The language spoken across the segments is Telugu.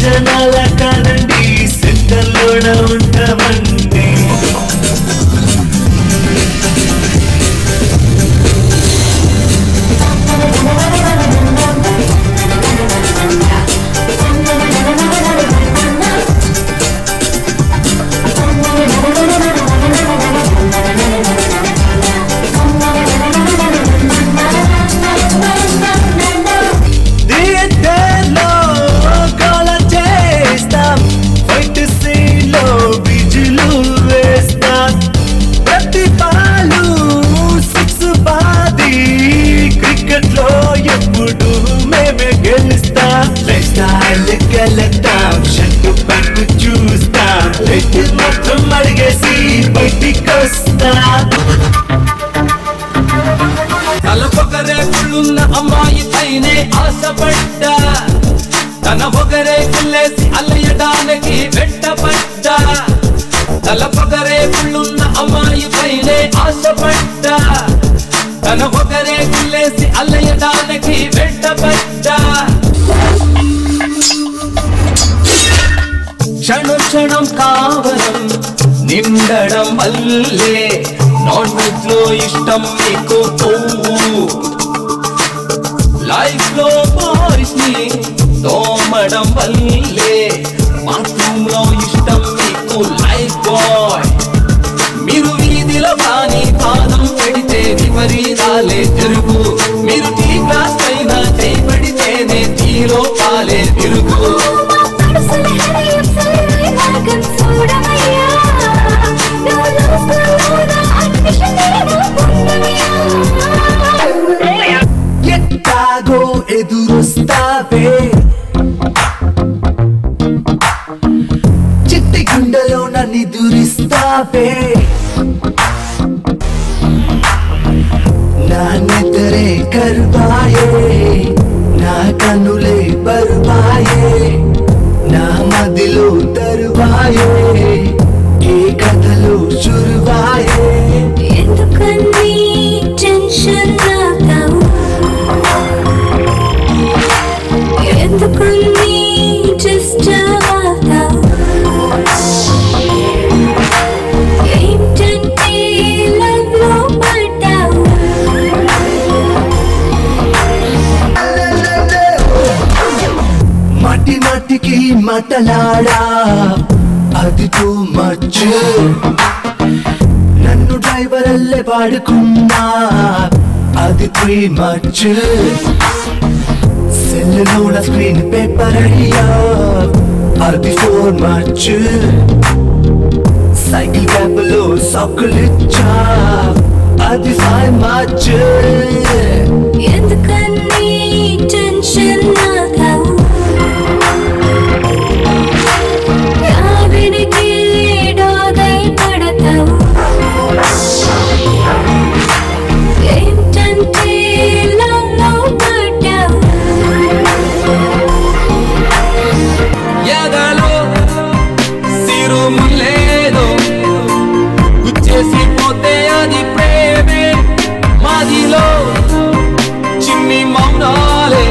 జనాల కానండి సెంటర్లోన ఉంటామండి తలపొగరేకుళ్ళున్న అమ్మాయి పైనే ఆశపడ్డా తన పొగరేకుల్లేసి అల్లయడానికి వెంటపడ్డా తలపొగరేకుళ్ళున్న అమ్మాయి పైనే ఆశపడ్డా తన పొగరేకుల్లేసి అల్లయడానికి వెంటపడ్డా క్షణం క్షణం కావడం నిండడం వల్లే నాన్ వెజ్ లో ఇష్టం మీకు లైఫ్ లో బాయ్స్ ని తోమడం వల్లే బాత్రూమ్ లో ఇష్టం మీకు లైఫ్ బాయ్ మీరు వీధిలో కానీ పాదం పెడితే విపరీతాలే తిరుగు మీరు టీ గ్లాస్ పైన చేయబడితేనే టీలో పాలే తిరుగు ఎట్టాగో ఎదురొస్తావే చిట్టి గుండెలో నన్ను దురిస్తావే నా నిద్రే కరువాయే నా కనులే బరువాయే నా మదిలో తరువాయే ఏ కథలో చురువాయే ఎందుకన్నీ టెన్షన్ అవుతావు ఎందుకన్నీ డిస్టర్బ్ అవుతావు ఏంటంటే లవ్ లో పడ్డావు మాటి మాటికి మాటలాడా అది టూ మచ్ నన్ను డ్రైవర్ అల్లే వాడుకున్నా అది త్రీ మచ్ సెల్లులోన స్క్రీన్ పేపర్ అయ్యా అది ఫోర్ మచ్ సైకిల్ క్యాప్ లో సాకులిచ్చా అది ఫైవ్ మచ్ ఎందుకన్నీ టెన్షన్ అవుతావు యావినికి డోగై పడతావు ఏంటంటే లవ్ లో పడ్డావు ఎదలో సిరుములేదో గుచ్చేసిపోతే అది ప్రేమే మాదిలో చిన్ని మౌనాలే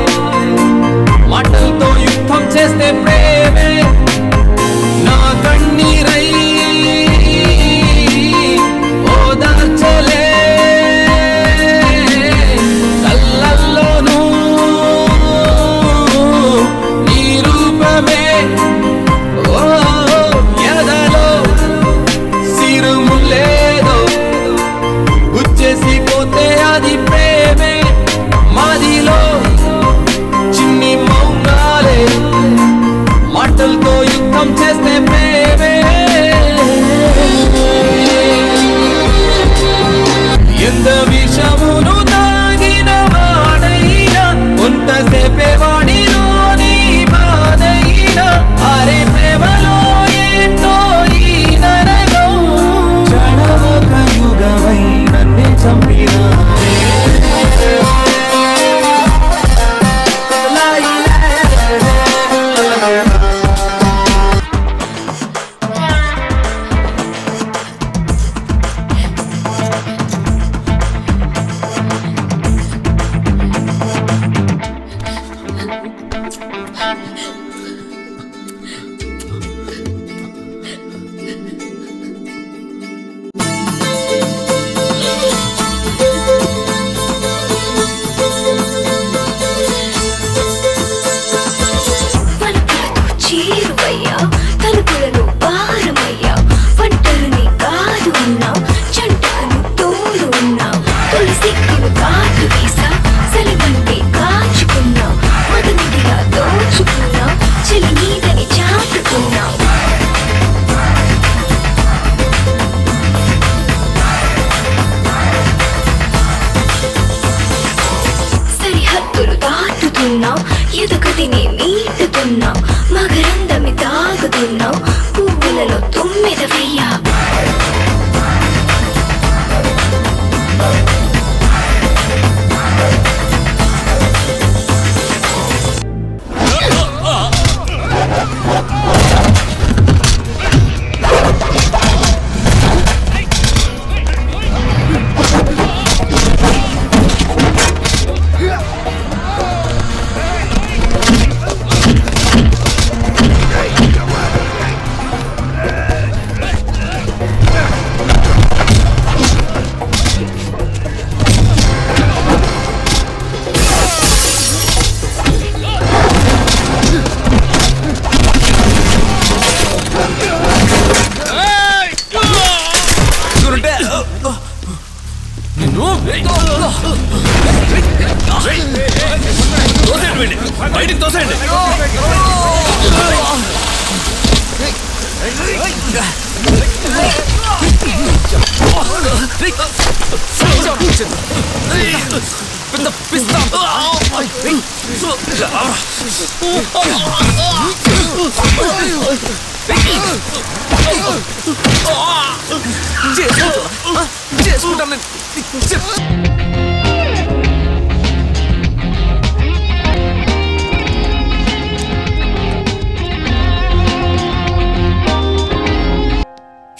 ఉన్నావు మకరందమి తాగుతున్నావు పువ్వులలో 9 వెయ్య బయటికి తోసేయండి. పెద్ద పిస్తా చేసుకుంటాను.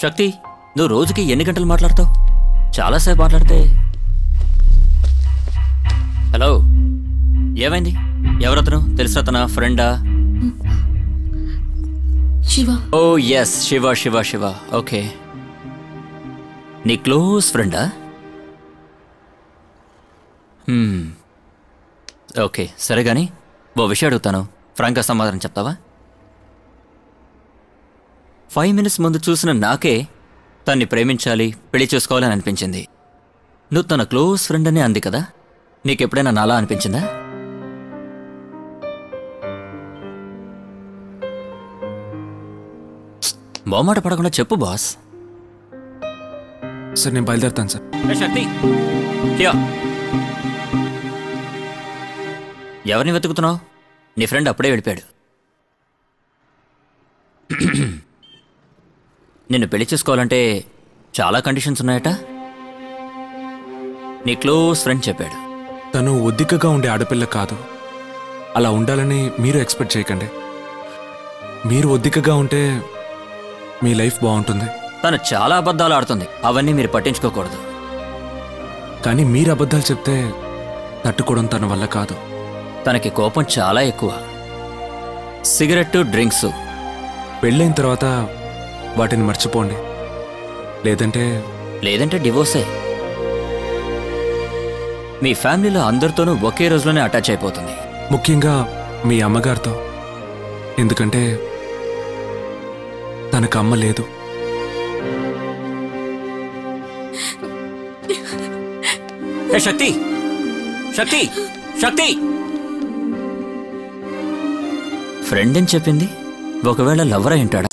శక్తి, నువ్వు రోజుకి ఎన్ని గంటలు మాట్లాడతావు? చాలాసేపు మాట్లాడితే. హలో, ఏమైంది? ఎవరతను? తెలిసిన తన ఫ్రెండా? శివ. ఓ ఎస్, శివ శివ శివ. ఓకే, నీ క్లోజ్ ఫ్రెండా? ఓకే, సరే కానీ ఓ విషయం అడుగుతాను, ఫ్రాంక్గా సమాధానం చెప్తావా? 5 minutes ముందు చూసిన నాకే తన్ని ప్రేమించాలి, పెళ్లి చేసుకోవాలని అనిపించింది. నువ్వు తన క్లోజ్ ఫ్రెండ్ అనే అంది కదా, నీకెప్పుడైనా నాలా అనిపించిందా? మొహమాట పడకుండా చెప్పు బాస్. సార్ నేను బయలుదేరుతాను సార్. శక్తి, ఎవరిని వెతుకుతున్నావు? నీ ఫ్రెండ్ అప్పుడే వెళ్ళిపోయాడు. నిన్ను పెళ్లి చేసుకోవాలంటే చాలా కండిషన్స్ ఉన్నాయట, నీ క్లోజ్ ఫ్రెండ్ చెప్పాడు. తను ఒద్దికగా ఉండే ఆడపిల్ల కాదు, అలా ఉండాలని మీరు ఎక్స్పెక్ట్ చేయకండి. మీరు ఒద్దికగా ఉంటే మీ లైఫ్ బాగుంటుంది. తను చాలా అబద్ధాలు ఆడుతుంది, అవన్నీ మీరు పట్టించుకోకూడదు. కానీ మీరు అబద్ధాలు చెప్తే తట్టుకోవడం తన వల్ల కాదు. తనకి కోపం చాలా ఎక్కువ. Cigarette, drinks. పెళ్ళైన తర్వాత వాటిని మర్చిపోండి, లేదంటే డివోర్సే. మీ ఫ్యామిలీలో అందరితోనూ ఒకే రోజులోనే అటాచ్ అయిపోతుంది, ముఖ్యంగా మీ అమ్మగారితో. ఎందుకంటే తనకు అమ్మ లేదు. శక్తి, శక్తి, శక్తి! ఫ్రెండ్ అని చెప్పింది, ఒకవేళ లవర్ అయి ఉంటాడా?